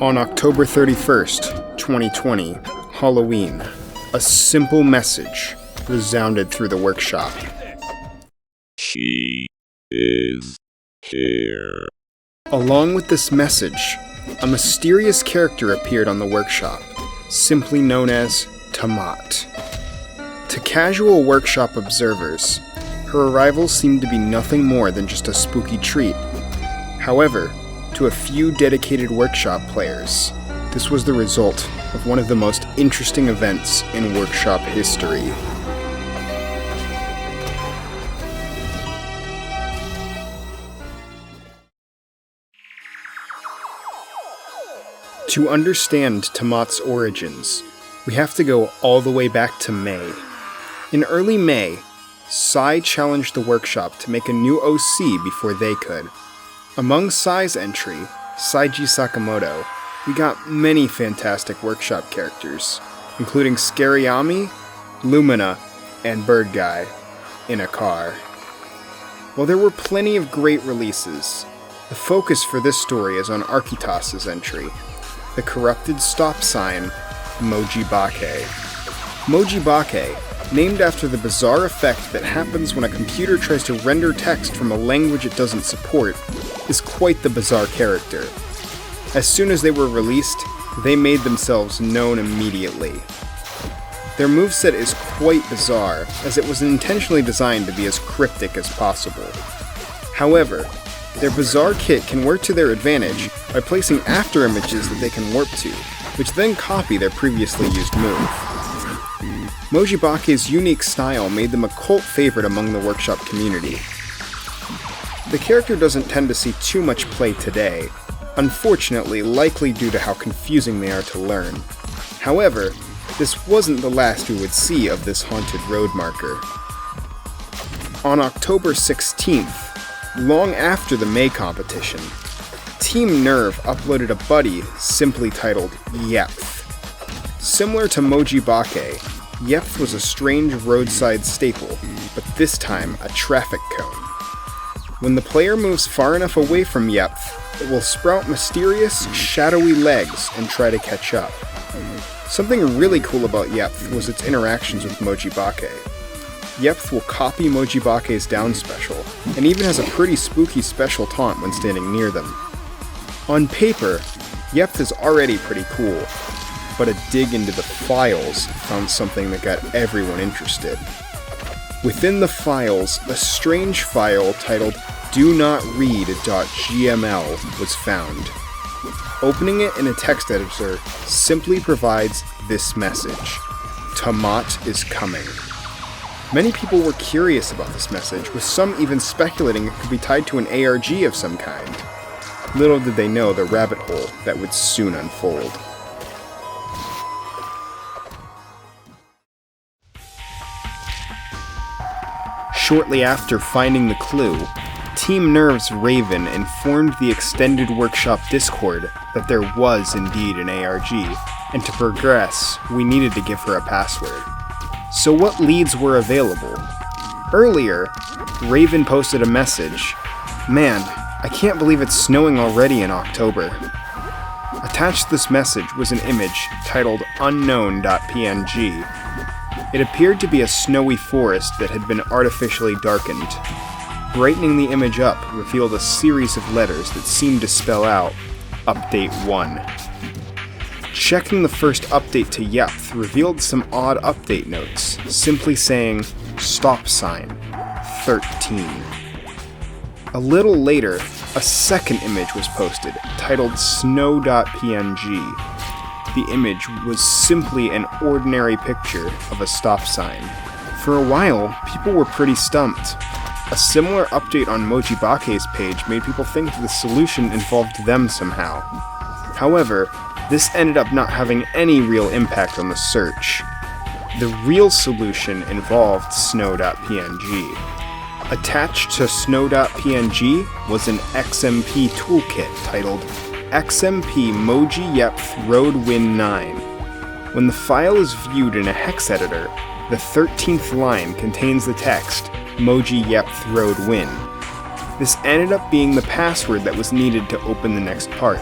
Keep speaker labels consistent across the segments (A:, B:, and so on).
A: On October 31st, 2020, Halloween, a simple message resounded through the workshop.
B: She is here.
A: Along with this message, a mysterious character appeared on the workshop, simply known as Tamat. To casual workshop observers, her arrival seemed to be nothing more than just a spooky treat. However, to a few dedicated workshop players, this was the result of one of the most interesting events in workshop history. To understand Tamat's origins, we have to go all the way back to May. In early May, Sai challenged the workshop to make a new OC before they could. Among Sai's entry, Saiji Sakamoto, we got many fantastic workshop characters, including Scary Ami, Lumina, and Bird Guy, in a car. While there were plenty of great releases, the focus for this story is on Architas' entry, the corrupted stop sign, Mojibake. Mojibake, named after the bizarre effect that happens when a computer tries to render text from a language it doesn't support, is quite the bizarre character. As soon as they were released, they made themselves known immediately. Their moveset is quite bizarre, as it was intentionally designed to be as cryptic as possible. However, their bizarre kit can work to their advantage by placing afterimages that they can warp to, which then copy their previously used move. Mojibake's unique style made them a cult favorite among the workshop community. The character doesn't tend to see too much play today, unfortunately likely due to how confusing they are to learn. However, this wasn't the last we would see of this haunted road marker. On October 16th, long after the May competition, Team Nerve uploaded a buddy simply titled Yepth. Similar to Mojibake, Yepth was a strange roadside staple, but this time a traffic cone. When the player moves far enough away from Yepth, it will sprout mysterious, shadowy legs and try to catch up. Something really cool about Yepth was its interactions with Mojibake. Yepth will copy Mojibake's down special, and even has a pretty spooky special taunt when standing near them. On paper, Yepth is already pretty cool, but a dig into the files found something that got everyone interested. Within the files, a strange file titled "Do Not Read.gml" was found. Opening it in a text editor simply provides this message: Tamat is coming. Many people were curious about this message, with some even speculating it could be tied to an ARG of some kind. Little did they know the rabbit hole that would soon unfold. Shortly after finding the clue, Team Nerve's Raven informed the Extended Workshop Discord that there was indeed an ARG, and to progress, we needed to give her a password. So what leads were available? Earlier, Raven posted a message: "Man, I can't believe it's snowing already in October." Attached to this message was an image titled unknown.png. It appeared to be a snowy forest that had been artificially darkened. Brightening the image up revealed a series of letters that seemed to spell out Update 1. Checking the first update to Yepth revealed some odd update notes, simply saying stop sign 13. A little later, a second image was posted, titled snow.png. The image was simply an ordinary picture of a stop sign. For a while, people were pretty stumped. A similar update on Mojibake's page made people think the solution involved them somehow. However, this ended up not having any real impact on the search. The real solution involved snow.png. Attached to snow.png was an XMP toolkit titled XMP Moji Yepth Road Win 9. When the file is viewed in a hex editor, the 13th line contains the text Moji Yepth Road Win. This ended up being the password that was needed to open the next part.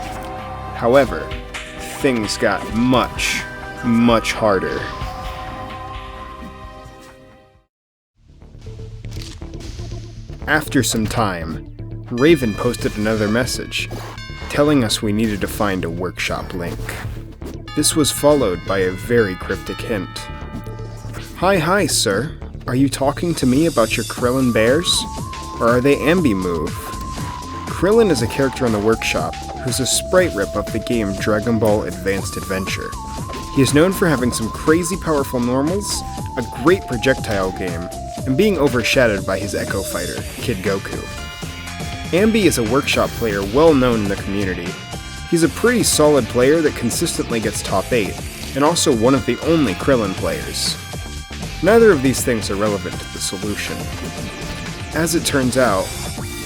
A: However, things got much, much harder. After some time, Raven posted another message, telling us we needed to find a workshop link. This was followed by a very cryptic hint. Hi, sir. Are you talking to me about your Krillin bears? Or are they ambi-move? Krillin is a character in the workshop who's a sprite rip of the game Dragon Ball Advanced Adventure. He is known for having some crazy powerful normals, a great projectile game, and being overshadowed by his Echo Fighter, Kid Goku. Ambi is a workshop player well known in the community. He's a pretty solid player that consistently gets top 8, and also one of the only Krillin players. Neither of these things are relevant to the solution. As it turns out,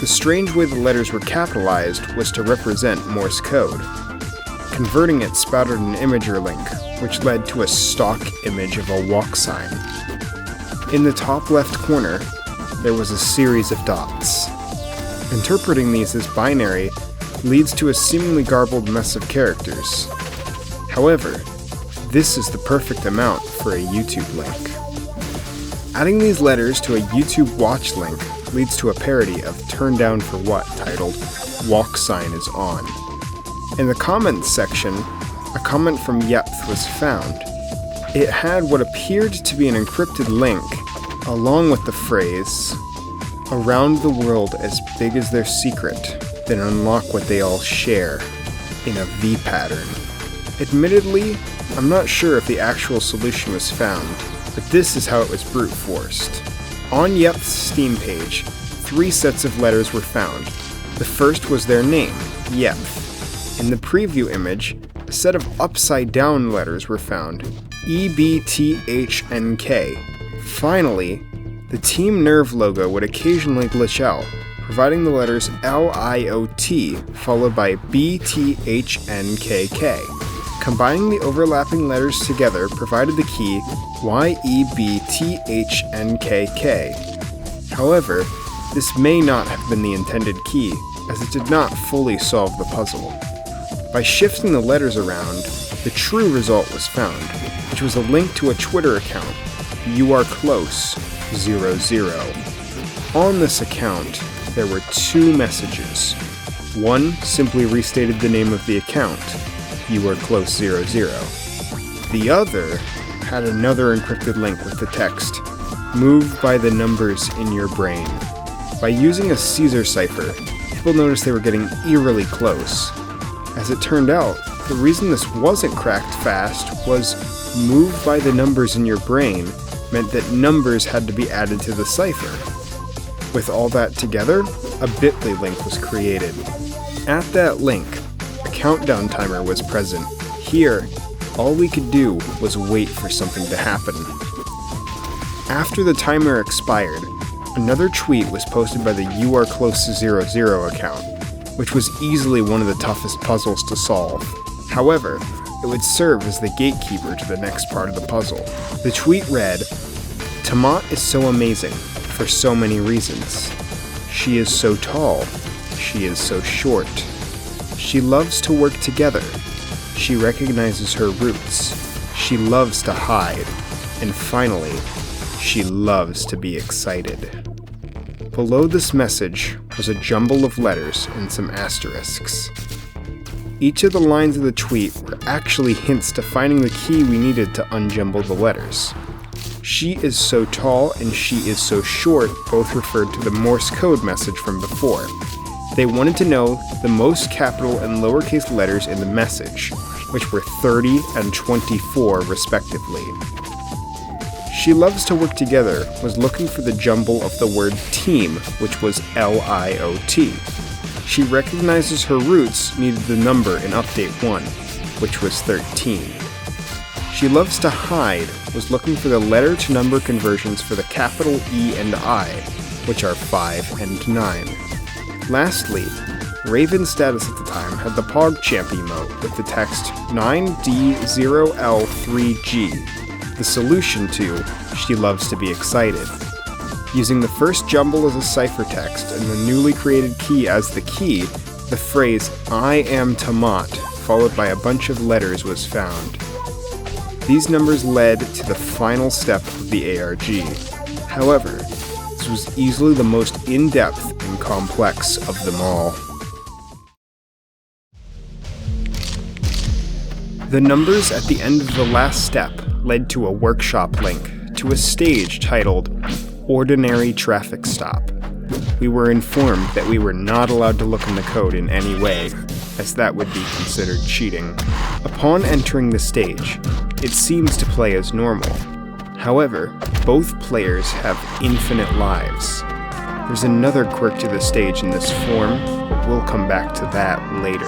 A: the strange way the letters were capitalized was to represent Morse code. Converting it spouted an imager link, which led to a stock image of a walk sign. In the top left corner, there was a series of dots. Interpreting these as binary leads to a seemingly garbled mess of characters. However, this is the perfect amount for a YouTube link. Adding these letters to a YouTube watch link leads to a parody of Turn Down for What titled Walk Sign is On. In the comments section, a comment from Yepth was found. It had what appeared to be an encrypted link, along with the phrase, "Around the world as big as their secret, then unlock what they all share," in a V pattern. Admittedly, I'm not sure if the actual solution was found, but this is how it was brute forced. On Yepth's Steam page, 3 sets of letters were found. The first was their name, Yepth. In the preview image, a set of upside-down letters were found, EBTHNK. Finally, the Team Nerve logo would occasionally glitch out, providing the letters LIOT followed by BTHNKK. Combining the overlapping letters together provided the key YEBTHNKK. However, this may not have been the intended key, as it did not fully solve the puzzle. By shifting the letters around, the true result was found, which was a link to a Twitter account, YouAreClose00. On this account, there were 2 messages. One simply restated the name of the account, YouAreClose00. The other had another encrypted link with the text, "Move by the numbers in your brain." By using a Caesar cipher, people noticed they were getting eerily close. As it turned out, the reason this wasn't cracked fast was "move by the numbers in your brain" meant that numbers had to be added to the cipher. With all that together, a bit.ly link was created. At that link, a countdown timer was present. Here, all we could do was wait for something to happen. After the timer expired, another tweet was posted by the YouAreClose00 account, which was easily one of the toughest puzzles to solve. However, it would serve as the gatekeeper to the next part of the puzzle. The tweet read, "Tamat is so amazing, for so many reasons. She is so tall. She is so short. She loves to work together. She recognizes her roots. She loves to hide. And finally, she loves to be excited." Below this message was a jumble of letters and some asterisks. Each of the lines of the tweet were actually hints to finding the key we needed to unjumble the letters. "She is so tall" and "she is so short" both referred to the Morse code message from before. They wanted to know the most capital and lowercase letters in the message, which were 30 and 24 respectively. "She loves to work together" was looking for the jumble of the word team, which was LIOT. "She recognizes her roots" needed the number in update 1, which was 13. "She loves to hide" was looking for the letter to number conversions for the capital E and I, which are 5 and 9. Lastly, Raven's status at the time had the PogChamp emote with the text 9D0L3G, the solution to "She loves to be excited." Using the first jumble as a ciphertext and the newly created key as the key, the phrase "I am Tamat" followed by a bunch of letters was found. These numbers led to the final step of the ARG. However, this was easily the most in-depth and complex of them all. The numbers at the end of the last step led to a workshop link to a stage titled Ordinary Traffic Stop. We were informed that we were not allowed to look in the code in any way, as that would be considered cheating. Upon entering the stage, it seems to play as normal. However, both players have infinite lives. There's another quirk to the stage in this form, but we'll come back to that later.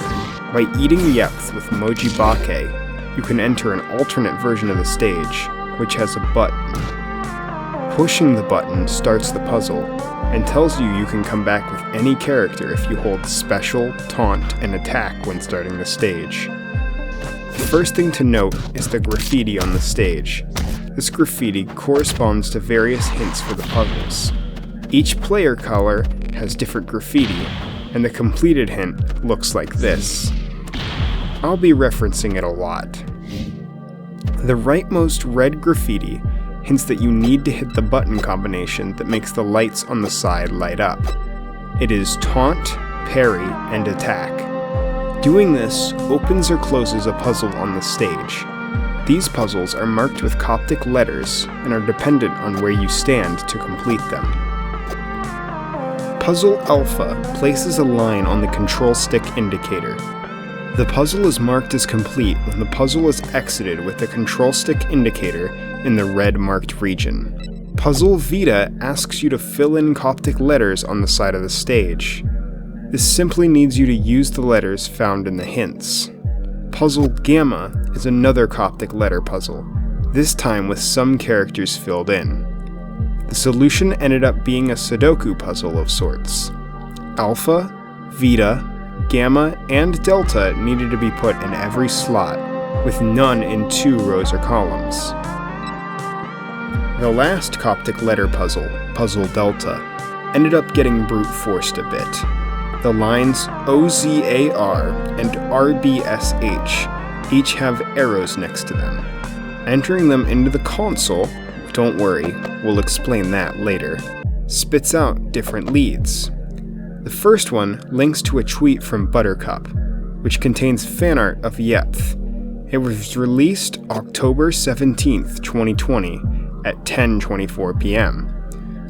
A: By eating the Epth with Moji Bake, you can enter an alternate version of the stage, which has a button. Pushing the button starts the puzzle, and tells you can come back with any character if you hold Special, Taunt, and Attack when starting the stage. The first thing to note is the graffiti on the stage. This graffiti corresponds to various hints for the puzzles. Each player color has different graffiti, and the completed hint looks like this. I'll be referencing it a lot. The rightmost red graffiti hints that you need to hit the button combination that makes the lights on the side light up. It is Taunt, Parry, and Attack. Doing this opens or closes a puzzle on the stage. These puzzles are marked with Coptic letters and are dependent on where you stand to complete them. Puzzle Alpha places a line on the control stick indicator. The puzzle is marked as complete when the puzzle is exited with the control stick indicator in the red marked region. Puzzle Vita asks you to fill in Coptic letters on the side of the stage. This simply needs you to use the letters found in the hints. Puzzle Gamma is another Coptic letter puzzle, this time with some characters filled in. The solution ended up being a Sudoku puzzle of sorts. Alpha, Vita, Gamma, and Delta needed to be put in every slot, with none in 2 rows or columns. The last Coptic letter puzzle, Puzzle Delta, ended up getting brute forced a bit. The lines OZAR and RBSH each have arrows next to them. Entering them into the console, don't worry, we'll explain that later, spits out different leads. The first one links to a tweet from Buttercup, which contains fan art of Yepth. It was released October 17th, 2020 at 10:24 p.m.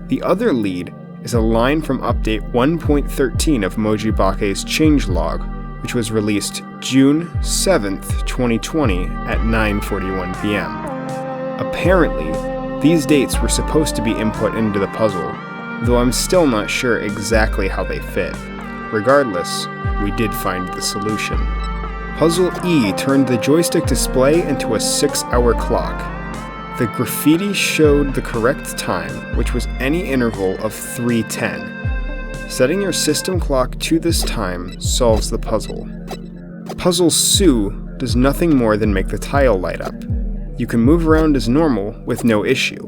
A: The other lead is a line from update 1.13 of Moji Bake's changelog, which was released June 7th, 2020 at 9:41 p.m. Apparently, these dates were supposed to be input into the puzzle, though I'm still not sure exactly how they fit. Regardless, we did find the solution. Puzzle E turned the joystick display into a 6-hour clock. The graffiti showed the correct time, which was any interval of 3:10. Setting your system clock to this time solves the puzzle. Puzzle Sue does nothing more than make the tile light up. You can move around as normal with no issue.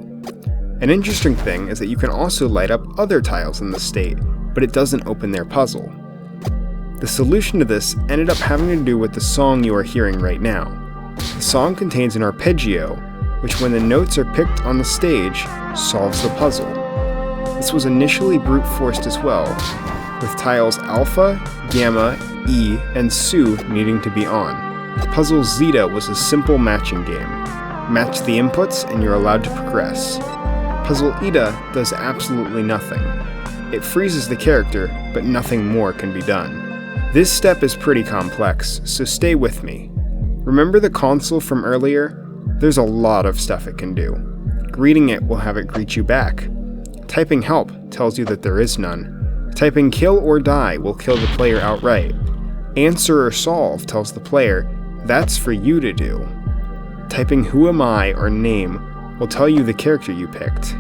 A: An interesting thing is that you can also light up other tiles in the state, but it doesn't open their puzzle. The solution to this ended up having to do with the song you are hearing right now. The song contains an arpeggio, which when the notes are picked on the stage, solves the puzzle. This was initially brute forced as well, with tiles Alpha, Gamma, E, and Sue needing to be on. Puzzle Zeta was a simple matching game. Match the inputs and you're allowed to progress. Puzzle Eta does absolutely nothing. It freezes the character, but nothing more can be done. This step is pretty complex, so stay with me. Remember the console from earlier? There's a lot of stuff it can do. Greeting it will have it greet you back. Typing help tells you that there is none. Typing kill or die will kill the player outright. Answer or solve tells the player, that's for you to do. Typing who am I or name will tell you the character you picked.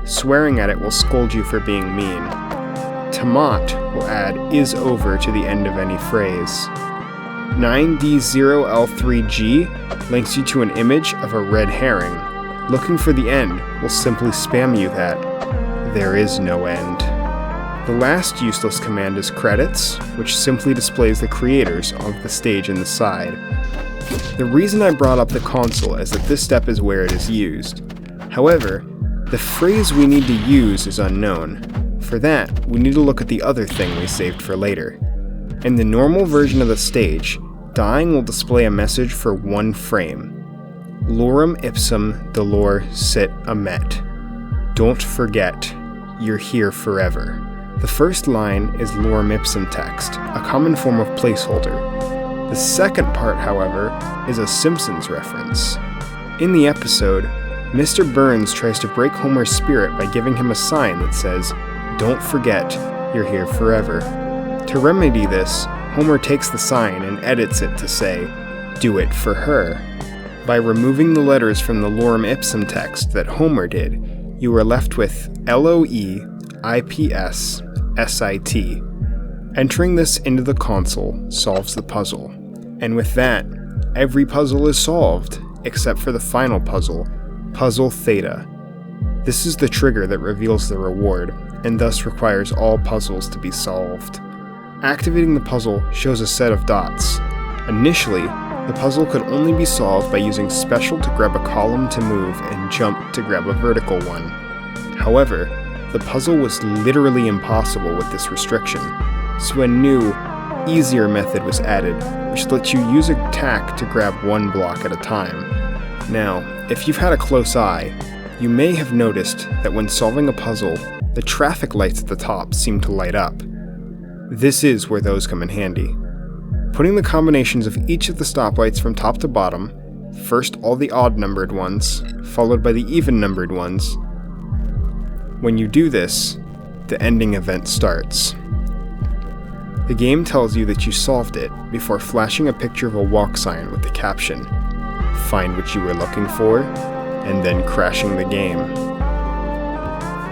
A: Swearing at it will scold you for being mean. Tamat will add is over to the end of any phrase. 9D0L3G links you to an image of a red herring. Looking for the end will simply spam you that there is no end. The last useless command is credits, which simply displays the creators of the stage in the side. The reason I brought up the console is that this step is where it is used. However, the phrase we need to use is unknown. For that, we need to look at the other thing we saved for later. In the normal version of the stage, dying will display a message for one frame. Lorem ipsum dolor sit amet. Don't forget, you're here forever. The first line is lorem ipsum text, a common form of placeholder. The second part, however, is a Simpsons reference. In the episode, Mr. Burns tries to break Homer's spirit by giving him a sign that says, "Don't forget, you're here forever." To remedy this, Homer takes the sign and edits it to say, "Do it for her." By removing the letters from the lorem ipsum text that Homer did, you are left with LOEIPS-SIT. Entering this into the console solves the puzzle. And with that, every puzzle is solved, except for the final puzzle, Puzzle Theta. This is the trigger that reveals the reward, and thus requires all puzzles to be solved. Activating the puzzle shows a set of dots. Initially, the puzzle could only be solved by using special to grab a column to move and jump to grab a vertical one. However, the puzzle was literally impossible with this restriction, so a new, easier method was added, which lets you use a tack to grab one block at a time. Now, if you've had a close eye, you may have noticed that when solving a puzzle, the traffic lights at the top seem to light up. This is where those come in handy. Putting the combinations of each of the stoplights from top to bottom, first all the odd-numbered ones, followed by the even-numbered ones. When you do this, the ending event starts. The game tells you that you solved it before flashing a picture of a walk sign with the caption, "Find what you were looking for," and then crashing the game.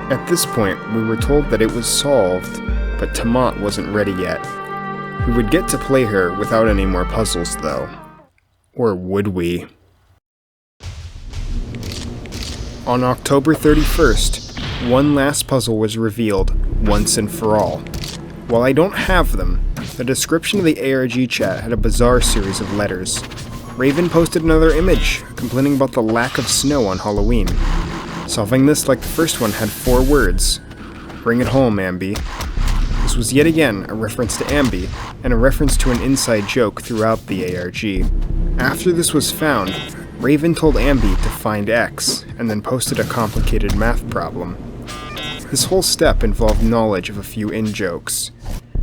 A: At this point, we were told that it was solved, but Tamat wasn't ready yet. We would get to play her without any more puzzles, though. Or would we? On October 31st, one last puzzle was revealed, once and for all. While I don't have them, the description of the ARG chat had a bizarre series of letters. Raven posted another image, complaining about the lack of snow on Halloween. Solving this like the first one had 4 words. Bring it home, Ambi. This was yet again a reference to Ambi, and a reference to an inside joke throughout the ARG. After this was found, Raven told Ambi to find X, and then posted a complicated math problem. This whole step involved knowledge of a few in-jokes.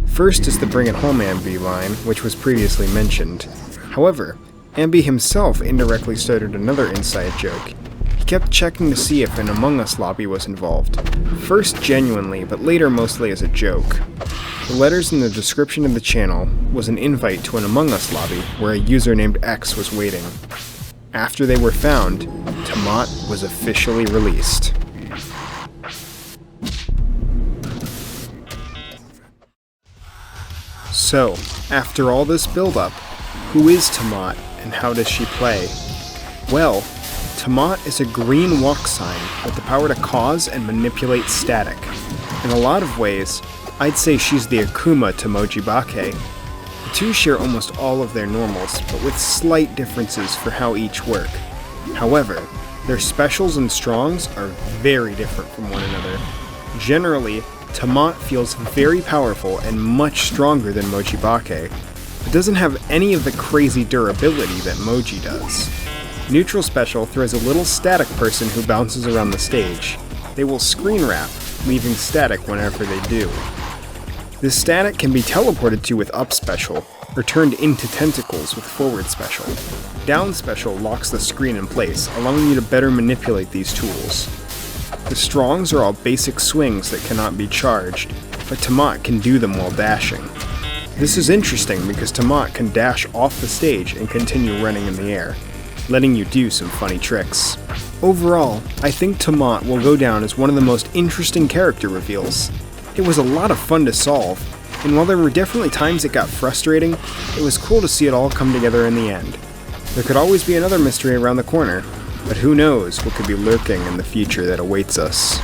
A: First is the Bring It Home Ambi line, which was previously mentioned. However, Ambi himself indirectly started another inside joke. He kept checking to see if an Among Us lobby was involved, first genuinely, but later mostly as a joke. The letters in the description of the channel was an invite to an Among Us lobby where a user named X was waiting. After they were found, Tamat was officially released. So, after all this build-up, who is Tamat and how does she play? Well, Tamat is a green walk sign with the power to cause and manipulate static. In a lot of ways, I'd say she's the Akuma to Mojibake. The two share almost all of their normals, but with slight differences for how each work. However, their specials and strongs are very different from one another. Generally, Tamat feels very powerful and much stronger than Mojibake, but doesn't have any of the crazy durability that Moji does. Neutral Special throws a little static person who bounces around the stage. They will screen wrap, leaving static whenever they do. This static can be teleported to with Up Special, or turned into tentacles with Forward Special. Down Special locks the screen in place, allowing you to better manipulate these tools. The strongs are all basic swings that cannot be charged, but Tamat can do them while dashing. This is interesting because Tamat can dash off the stage and continue running in the air, letting you do some funny tricks. Overall, I think Tamat will go down as one of the most interesting character reveals. It was a lot of fun to solve, and while there were definitely times it got frustrating, it was cool to see it all come together in the end. There could always be another mystery around the corner, but who knows what could be lurking in the future that awaits us.